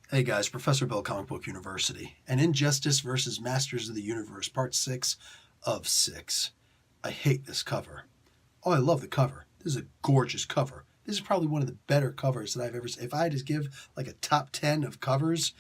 Hey guys, Professor Bill, Comic Book University, and Injustice versus Masters of the Universe, Part 6 of 6. I hate this cover. Oh, I love the cover. This is a gorgeous cover. This is probably one of the better covers that I've ever seen. If I had to give like a top 10 of covers,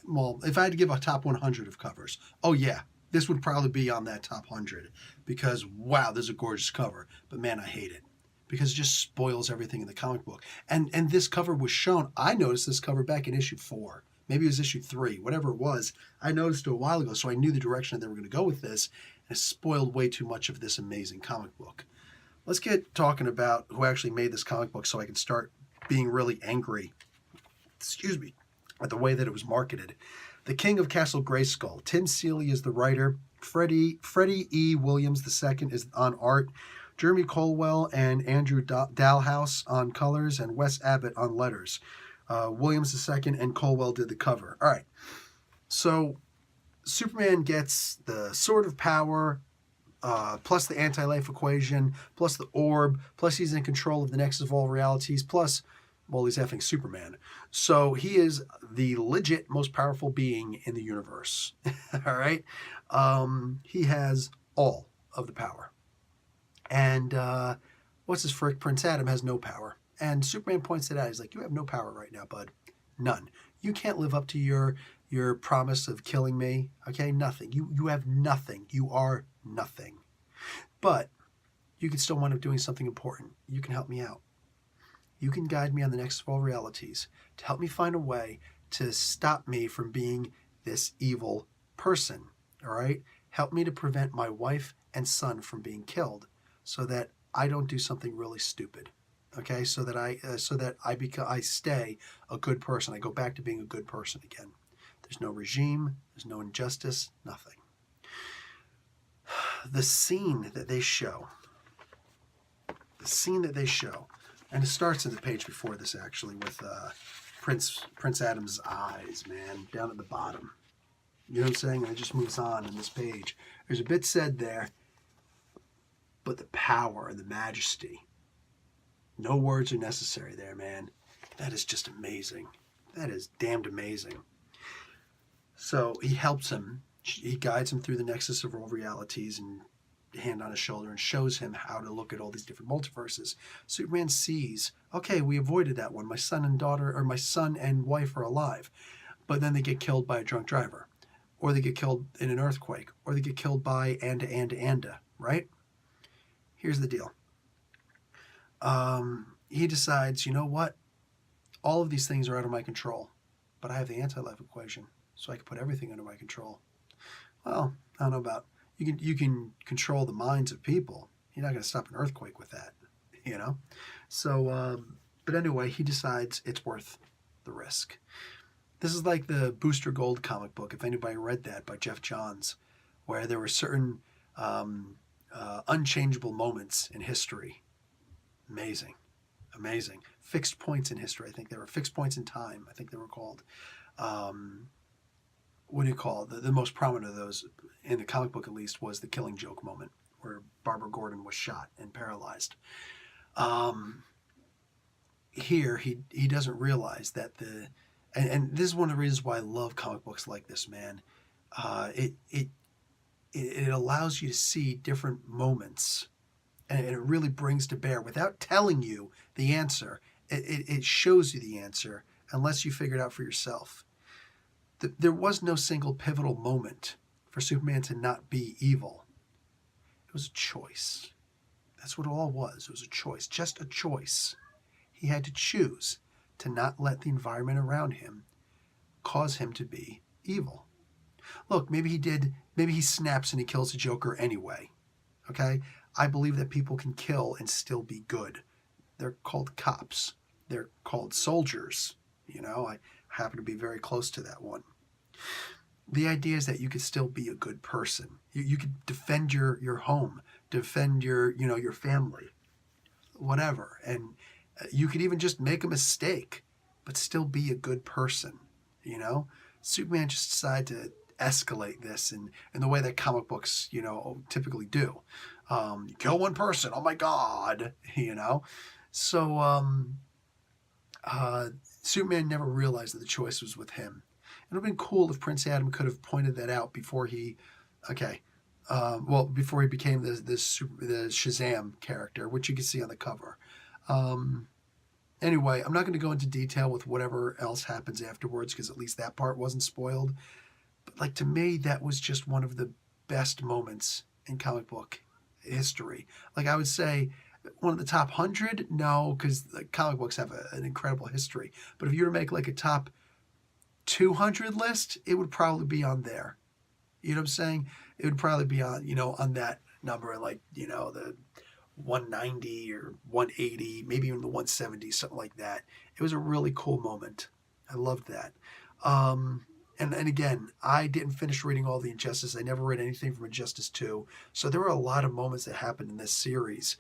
well, if I had to give a top 100 of covers, oh yeah, this would probably be on that top 100 because wow, this is a gorgeous cover. But man, I hate it because it just spoils everything in the comic book. And this cover was shown. I noticed this cover back in issue 4. Maybe it was issue 3, whatever it was. I noticed it a while ago, so I knew the direction that they were going to go with this, and it spoiled way too much of this amazing comic book. Let's get talking about who actually made this comic book so I can start being really angry, excuse me, at the way that it was marketed. The King of Castle Grayskull. Tim Seeley is the writer. Freddie E. Williams II is on art. Jeremy Colwell and Andrew Dalhouse on colors, and Wes Abbott on letters. Williams II and Colwell did the cover. All right. So Superman gets the Sword of Power, plus the anti-life equation, plus the orb, plus he's in control of the nexus of all realities, plus, well, he's effing Superman. So he is the legit most powerful being in the universe. All right? He has all of the power. And what's his frick? Prince Adam has no power. And Superman points it out. He's like, you have no power right now, bud. None. You can't live up to your promise of killing me. Okay? Nothing. You have nothing. You are nothing. But you can still wind up doing something important. You can help me out. You can guide me on the next of all realities to help me find a way to stop me from being this evil person. All right? Help me to prevent my wife and son from being killed so that I don't do something really stupid. Okay? So that I stay a good person. I go back to being a good person again. There's no regime, there's no injustice, nothing. The scene that they show, and it starts in the page before this actually with Prince Adam's eyes, man, down at the bottom. You know what I'm saying? And it just moves on in this page. There's a bit said there, but the power and the majesty, no words are necessary there, man. That is just amazing. That is damned amazing. So he helps him. He guides him through the nexus of all realities and hand on his shoulder and shows him how to look at all these different multiverses. Superman sees, okay, we avoided that one. My son and wife are alive. But then they get killed by a drunk driver. Or they get killed in an earthquake. Or they get killed by Anda, right? Here's the deal. He decides, you know what? All of these things are out of my control. But I have the anti-life equation, so I can put everything under my control. Well, I don't know about... You can control the minds of people. You're not going to stop an earthquake with that, you know? So, but anyway, he decides it's worth the risk. This is like the Booster Gold comic book, if anybody read that, by Jeff Johns, where there were certain unchangeable moments in history. Amazing. Amazing. Fixed points in history, I think they were. Fixed points in time, I think they were called. What do you call it? The most prominent of those, in the comic book at least, was the Killing Joke moment, where Barbara Gordon was shot and paralyzed. Here, he doesn't realize that and this is one of the reasons why I love comic books like this, man. It allows you to see different moments, and it really brings to bear, without telling you the answer, it shows you the answer, unless you figure it out for yourself. There was no single pivotal moment for Superman to not be evil. It was a choice. That's what it all was. It was a choice, just a choice. He had to choose to not let the environment around him cause him to be evil. Look, maybe he snaps and he kills the Joker anyway. Okay? I believe that people can kill and still be good. They're called cops. They're called soldiers. You know, I happen to be very close to that one. The idea is that you could still be a good person. You could defend your home, defend your family, whatever. And you could even just make a mistake, but still be a good person, you know? Superman just decided to escalate this in the way that comic books, typically do. You kill one person, oh my God, you know? So Superman never realized that the choice was with him. It would have been cool if Prince Adam could have pointed that out before he, before he became the Shazam character, which you can see on the cover. Anyway, I'm not going to go into detail with whatever else happens afterwards because at least that part wasn't spoiled. But like to me, that was just one of the best moments in comic book history. Like I would say one of the top 100, no, because comic books have an incredible history. But if you were to make like a top 200 list, it would probably be on there. You know what I'm saying? It would probably be on, on that number, like, the 190 or 180, maybe even the 170, something like that. It was a really cool moment. I loved that. And again, I didn't finish reading all the Injustice. I never read anything from Injustice 2. So there were a lot of moments that happened in this series,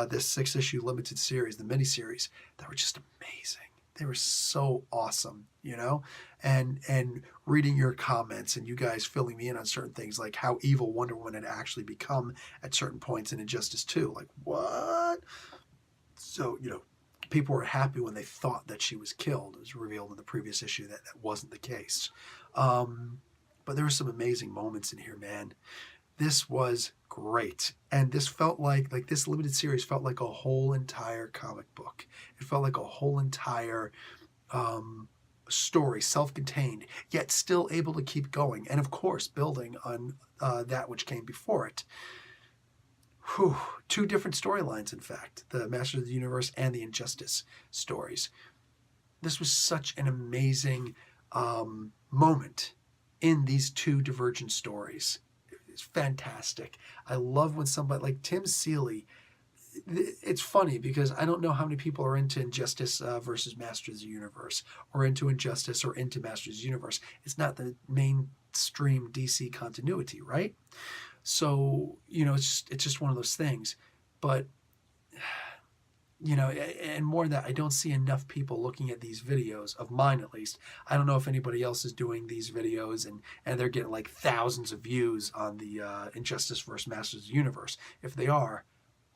this 6-issue limited series, the miniseries, that were just amazing. They were so awesome, and reading your comments and you guys filling me in on certain things, like how evil Wonder Woman had actually become at certain points in Injustice 2. Like, what? So, people were happy when they thought that she was killed. It was revealed in the previous issue that that wasn't the case. But there were some amazing moments in here, man. This was great. And this felt like this limited series felt like a whole entire comic book. It felt like a whole entire story, self-contained, yet still able to keep going. And of course, building on that which came before it. Whew. 2 different storylines, in fact, the Masters of the Universe and the Injustice stories. This was such an amazing moment in these 2 divergent stories. It's fantastic. I love when somebody like Tim Seeley, it's funny because I don't know how many people are into Injustice versus Masters of the Universe, or into Injustice or into Masters of the Universe. It's not the mainstream DC continuity, right? So, it's just one of those things. But, and more than that, I don't see enough people looking at these videos, of mine at least. I don't know if anybody else is doing these videos and they're getting like thousands of views on the Injustice vs. Masters of the Universe. If they are,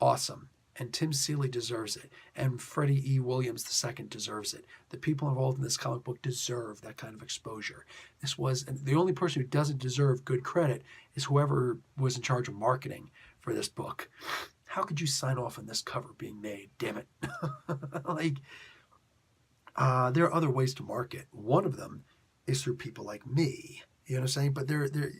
awesome. And Tim Seeley deserves it. And Freddie E. Williams II deserves it. The people involved in this comic book deserve that kind of exposure. This was, and the only person who doesn't deserve good credit is whoever was in charge of marketing for this book. How could you sign off on this cover being made? Damn it. There are other ways to market. One of them is through people like me. You know what I'm saying? But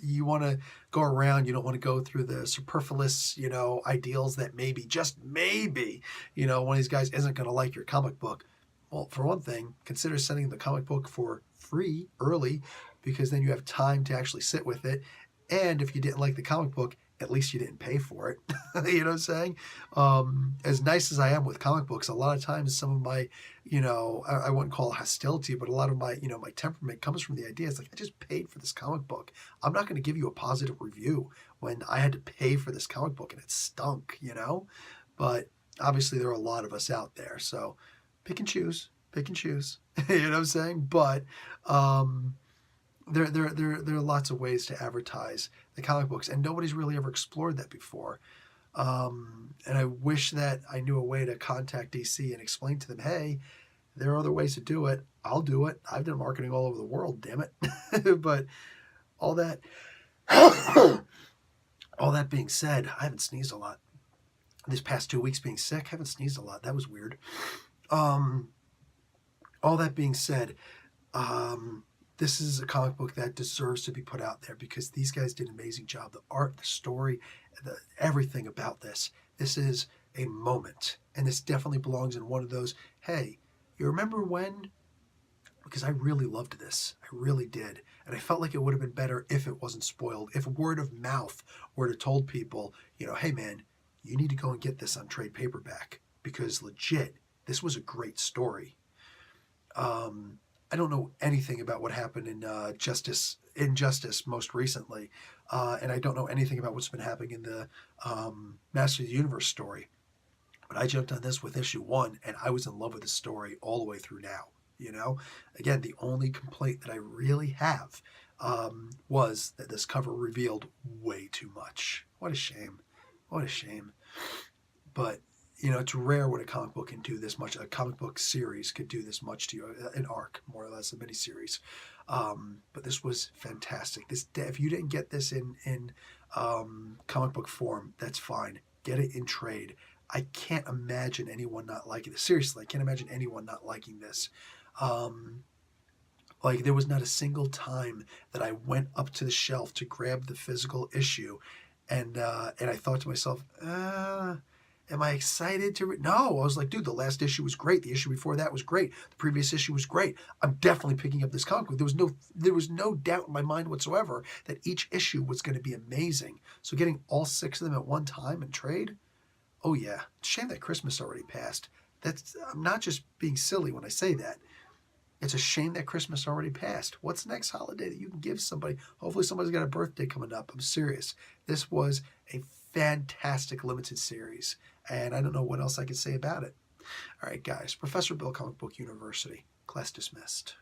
you want to go around. You don't want to go through the superfluous, ideals that maybe, just maybe, one of these guys isn't going to like your comic book. Well, for one thing, consider sending the comic book for free early, because then you have time to actually sit with it. And if you didn't like the comic book, at least you didn't pay for it. You know what I'm saying? As nice as I am with comic books, a lot of times some of my, I wouldn't call it hostility, but a lot of my, my temperament comes from the idea. It's like, I just paid for this comic book. I'm not going to give you a positive review when I had to pay for this comic book and it stunk, But obviously there are a lot of us out there. So pick and choose. You know what I'm saying? But there are lots of ways to advertise the comic books, and nobody's really ever explored that before. And I wish that I knew a way to contact DC and explain to them, hey, there are other ways to do it. I'll do it. I've done marketing all over the world, damn it. But all that being said, I haven't sneezed a lot. This past 2 weeks being sick, I haven't sneezed a lot. That was weird. All that being said, this is a comic book that deserves to be put out there because these guys did an amazing job. The art, the story, everything about this. This is a moment. And this definitely belongs in one of those, hey, you remember when? Because I really loved this. I really did. And I felt like it would have been better if it wasn't spoiled. If word of mouth were to told people, hey man, you need to go and get this on trade paperback. Because legit, this was a great story. I don't know anything about what happened in Injustice most recently, and I don't know anything about what's been happening in the Master of the Universe story. But I jumped on this with issue 1, and I was in love with the story all the way through now. Again, the only complaint that I really have was that this cover revealed way too much. What a shame. But it's rare when a comic book can do this much. A comic book series could do this much to you, an arc, more or less, a miniseries. But this was fantastic. If you didn't get this in comic book form, that's fine. Get it in trade. I can't imagine anyone not liking this. Seriously, I can't imagine anyone not liking this. Like, there was not a single time that I went up to the shelf to grab the physical issue, and I thought to myself, am I excited to no, I was like, dude, the last issue was great. The issue before that was great. The previous issue was great. I'm definitely picking up this comic book. There was no doubt in my mind whatsoever that each issue was going to be amazing. So getting all 6 of them at one time in trade, oh yeah. Shame that Christmas already passed. I'm not just being silly when I say that. It's a shame that Christmas already passed. What's the next holiday that you can give somebody? Hopefully somebody's got a birthday coming up. I'm serious. This was a fantastic limited series, and I don't know what else I can say about it. All right, guys. Professor Bill, Comic Book University. Class dismissed.